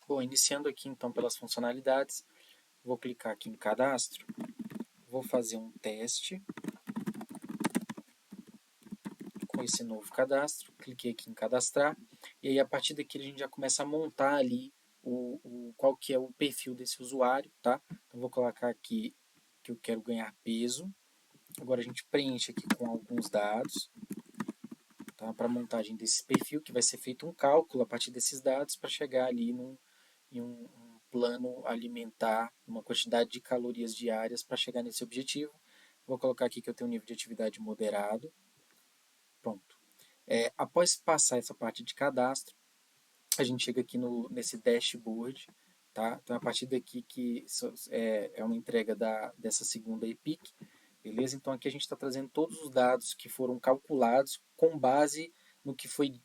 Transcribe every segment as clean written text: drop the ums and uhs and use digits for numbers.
Bom, iniciando aqui então pelas funcionalidades, vou clicar aqui em cadastro, vou fazer um teste com esse novo cadastro, cliquei aqui em cadastrar, e aí a partir daqui a gente já começa a montar ali qual que é o perfil desse usuário, tá? Então vou colocar aqui que eu quero ganhar peso, agora a gente preenche aqui com alguns dados, tá? Para a montagem desse perfil, que vai ser feito um cálculo a partir desses dados para chegar ali em um plano alimentar, uma quantidade de calorias diárias para chegar nesse objetivo. Vou colocar aqui que eu tenho um nível de atividade moderado. Pronto. Após passar essa parte de cadastro, a gente chega aqui nesse dashboard, tá? Então, a partir daqui que é uma entrega dessa segunda EPIC, beleza? Então, aqui a gente está trazendo todos os dados que foram calculados com base no que foi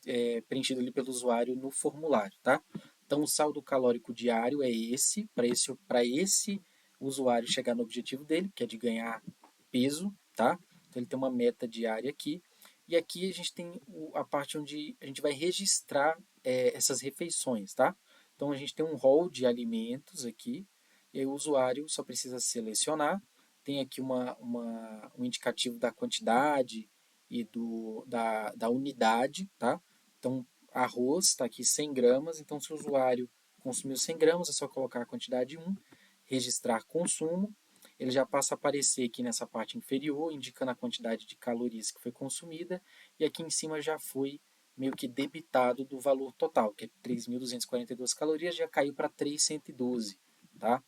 preenchido ali pelo usuário no formulário, tá? Então, o saldo calórico diário é esse, para esse usuário chegar no objetivo dele, que é de ganhar peso, tá? Então, ele tem uma meta diária aqui. E aqui a gente tem a parte onde a gente vai registrar essas refeições, tá? Então, a gente tem um rol de alimentos aqui, e aí o usuário só precisa selecionar, tem aqui um indicativo da quantidade e da unidade, tá? Então, arroz está aqui 100 gramas, então se o usuário consumiu 100 gramas, é só colocar a quantidade 1, registrar consumo, ele já passa a aparecer aqui nessa parte inferior, indicando a quantidade de calorias que foi consumida, e aqui em cima já foi meio que debitado do valor total, que é 3.242 calorias, já caiu para 3.112, tá?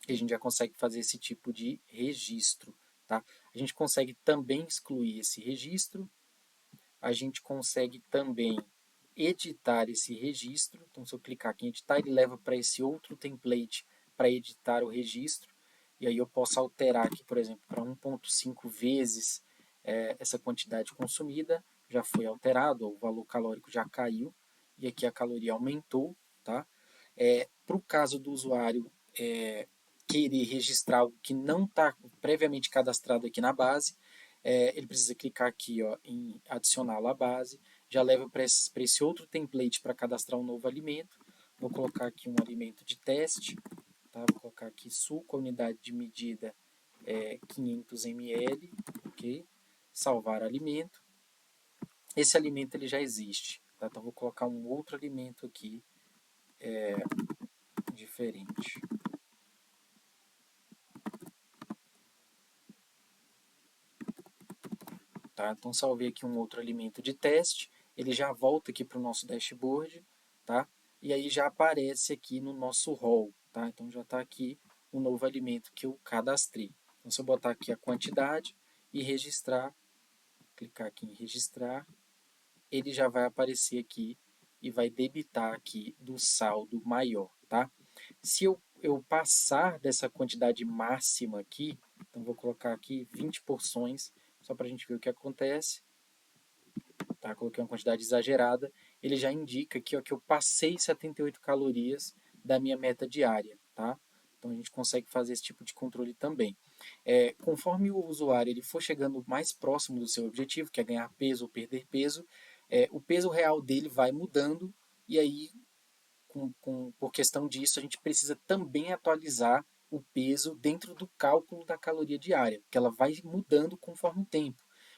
E a gente já consegue fazer esse tipo de registro, tá? A gente consegue também excluir esse registro, a gente consegue também editar esse registro, então se eu clicar aqui em editar, ele leva para esse outro template para editar o registro, e aí eu posso alterar aqui, por exemplo, para 1,5 vezes essa quantidade consumida, já foi alterado, o valor calórico já caiu, e aqui a caloria aumentou, tá? Para o caso do usuário querer registrar algo que não está previamente cadastrado aqui na base, ele precisa clicar aqui ó, em adicioná-lo à base, já leva para esse outro template para cadastrar um novo alimento. Vou colocar aqui um alimento de teste, tá? Vou colocar aqui suco, a unidade de medida 500 ml, ok? Salvar alimento. Esse alimento ele já existe, tá? Então vou colocar um outro alimento aqui diferente. Tá? Então salvei aqui um outro alimento de teste, ele já volta aqui para o nosso dashboard, tá? E aí já aparece aqui no nosso rol, tá? Então já está aqui o novo alimento que eu cadastrei. Então se eu botar aqui a quantidade e registrar, clicar aqui em registrar, ele já vai aparecer aqui e vai debitar aqui do saldo maior, tá? Se eu passar dessa quantidade máxima aqui, então vou colocar aqui 20 porções, só para a gente ver o que acontece, tá? Coloquei uma quantidade exagerada, ele já indica aqui ó, que eu passei 78 calorias da minha meta diária, tá? Então a gente consegue fazer esse tipo de controle também. Conforme o usuário ele for chegando mais próximo do seu objetivo, que é ganhar peso ou perder peso, o peso real dele vai mudando e aí, por questão disso, a gente precisa também atualizar o peso dentro do cálculo da caloria diária, porque ela vai mudando conforme o tempo,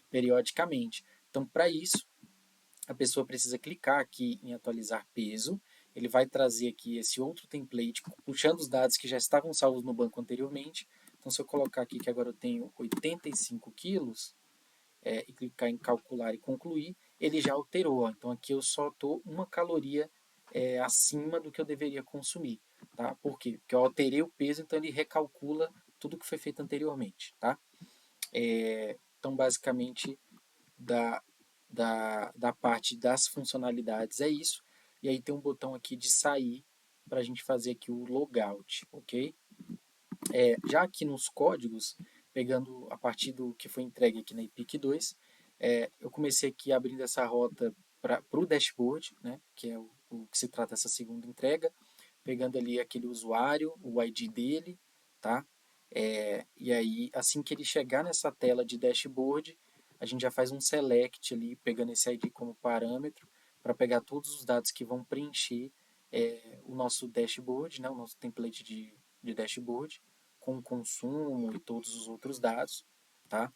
periodicamente. Então, para isso, a pessoa precisa clicar aqui em atualizar peso, ele vai trazer aqui esse outro template, puxando os dados que já estavam salvos no banco anteriormente. Então, se eu colocar aqui que agora eu tenho 85 quilos, e clicar em calcular e concluir, ele já alterou. Então, aqui eu só estou uma caloria acima do que eu deveria consumir. Tá? Por quê? Porque eu alterei o peso, então ele recalcula tudo que foi feito anteriormente. Tá? Então, basicamente, da, da parte das funcionalidades é isso. E aí tem um botão aqui de sair para a gente fazer aqui o logout, ok? Já aqui nos códigos, pegando a partir do que foi entregue aqui na EPIC 2, eu comecei aqui abrindo essa rota para o dashboard, né, que é o que se trata essa segunda entrega, pegando ali aquele usuário, o ID dele, tá? E aí, assim que ele chegar nessa tela de dashboard, a gente já faz um select ali, pegando esse ID como parâmetro, para pegar todos os dados que vão preencher o nosso dashboard, né, o nosso template de dashboard, com o consumo e todos os outros dados, tá?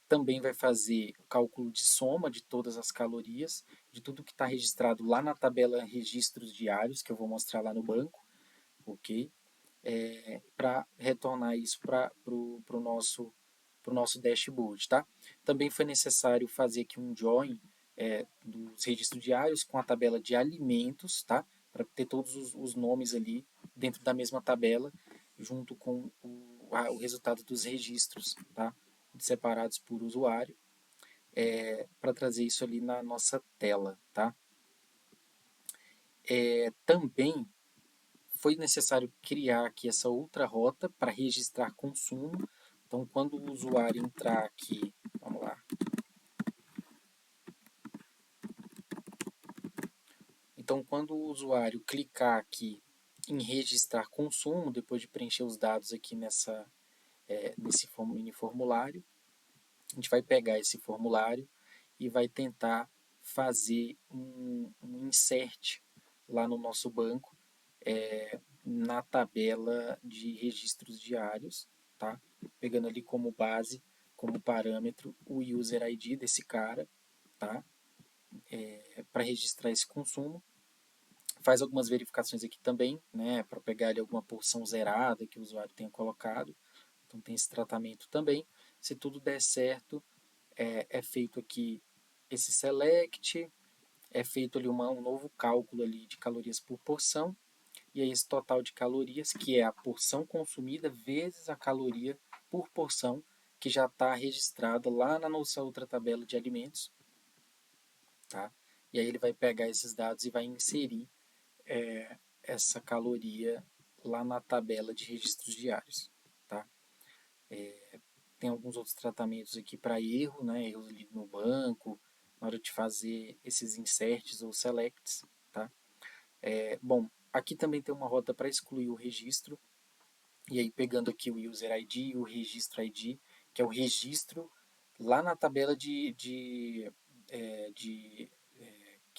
Também vai fazer o cálculo de soma de todas as calorias, de tudo que está registrado lá na tabela registros diários, que eu vou mostrar lá no banco, ok? Para retornar isso para o nosso dashboard, tá? Também foi necessário fazer aqui um join dos registros diários com a tabela de alimentos, tá? Para ter todos os nomes ali dentro da mesma tabela, junto com o resultado dos registros, tá? Separados por usuário, para trazer isso ali na nossa tela, tá? Também foi necessário criar aqui essa outra rota para registrar consumo. Então, quando o usuário entrar aqui, vamos lá. Então, quando o usuário clicar aqui em registrar consumo, depois de preencher os dados aqui nesse mini formulário, a gente vai pegar esse formulário e vai tentar fazer um insert lá no nosso banco, na tabela de registros diários, tá? Pegando ali como base, como parâmetro, o user ID desse cara, tá? Para registrar esse consumo. Faz algumas verificações aqui também, né? Para pegar ali alguma porção zerada que o usuário tenha colocado. Então tem esse tratamento também. Se tudo der certo, é feito aqui esse select, é feito ali um novo cálculo ali de calorias por porção, e aí esse total de calorias, que é a porção consumida vezes a caloria por porção, que já está registrada lá na nossa outra tabela de alimentos, tá? E aí ele vai pegar esses dados e vai inserir essa caloria lá na tabela de registros diários, tá? Tem alguns outros tratamentos aqui para erro, né? Erros ali no banco, na hora de fazer esses inserts ou selects, tá? Bom, aqui também tem uma rota para excluir o registro, e aí pegando aqui o user ID e o registro ID, que é o registro lá na tabela que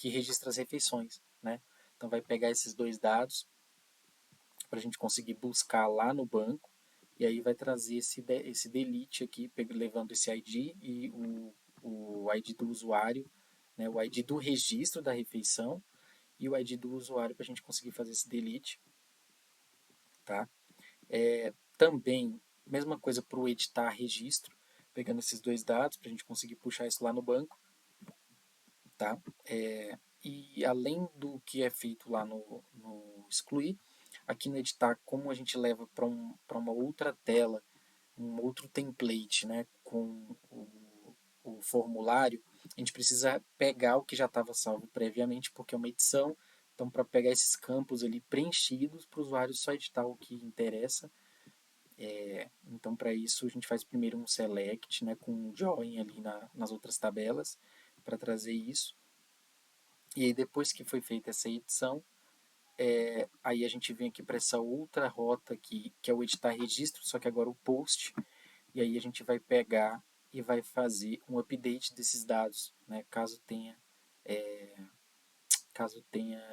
registra as refeições, né? Então vai pegar esses dois dados para a gente conseguir buscar lá no banco, e aí vai trazer esse delete aqui, levando esse ID e o ID do usuário, né, o ID do registro da refeição e o ID do usuário para a gente conseguir fazer esse delete. Tá? Também, mesma coisa para o editar registro, pegando esses dois dados para a gente conseguir puxar isso lá no banco. Tá? E além do que é feito lá no excluir, aqui no editar, como a gente leva para uma outra tela, um outro template, né, com o formulário, a gente precisa pegar o que já estava salvo previamente, porque é uma edição. Então, para pegar esses campos ali preenchidos, para o usuário só editar o que interessa. Então, para isso, a gente faz primeiro um select, né, com um join ali nas outras tabelas, para trazer isso. E aí, depois que foi feita essa edição, aí a gente vem aqui para essa outra rota aqui, que é o editar registro, só que agora o post. E aí a gente vai pegar e vai fazer um update desses dados, né, caso tenha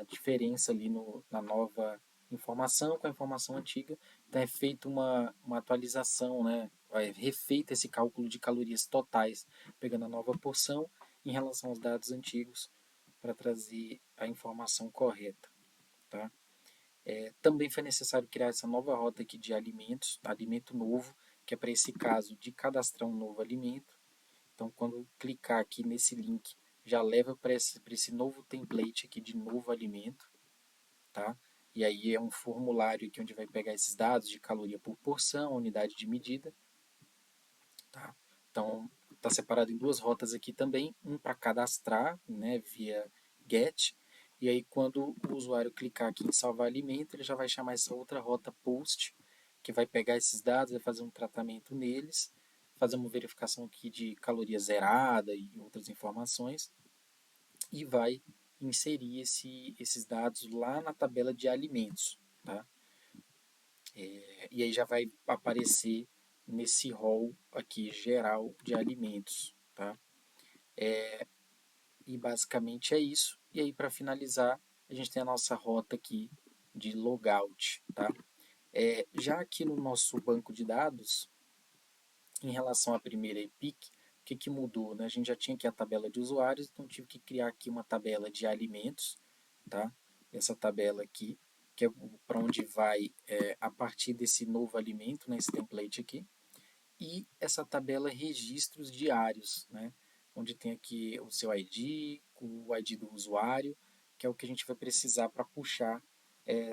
diferença ali na nova informação com a informação antiga. Então é feita uma atualização, né, é refeito esse cálculo de calorias totais, pegando a nova porção em relação aos dados antigos para trazer a informação correta. Tá? Também foi necessário criar essa nova rota aqui de alimentos, alimento novo, que é para esse caso de cadastrar um novo alimento. Então, quando clicar aqui nesse link, já leva para esse novo template aqui de novo alimento, tá? E aí é um formulário aqui onde vai pegar esses dados de caloria por porção, unidade de medida, tá? Então, está separado em duas rotas aqui também, um para cadastrar, né, via GET, e aí quando o usuário clicar aqui em salvar alimento, ele já vai chamar essa outra rota POST, que vai pegar esses dados, vai fazer um tratamento neles, fazer uma verificação aqui de caloria zerada e outras informações, e vai inserir esses dados lá na tabela de alimentos, tá? E aí já vai aparecer nesse rol aqui geral de alimentos, tá? E basicamente é isso. E aí para finalizar, a gente tem a nossa rota aqui de logout, tá? Já aqui no nosso banco de dados, em relação à primeira EPIC, o que mudou? Né? A gente já tinha aqui a tabela de usuários, então tive que criar aqui uma tabela de alimentos, tá? Essa tabela aqui, que é para onde vai a partir desse novo alimento, né? Esse template aqui. E essa tabela registros diários, né? Onde tem aqui o seu ID, o ID do usuário, que é o que a gente vai precisar para puxar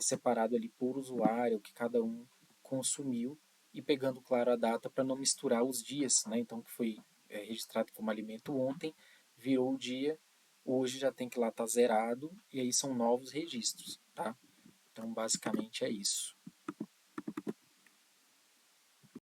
separado ali por usuário, o que cada um consumiu e pegando, claro, a data para não misturar os dias, né? Então, que foi registrado como alimento ontem, virou o dia, hoje já tem que lá estar zerado, e aí são novos registros, tá? Então, basicamente é isso.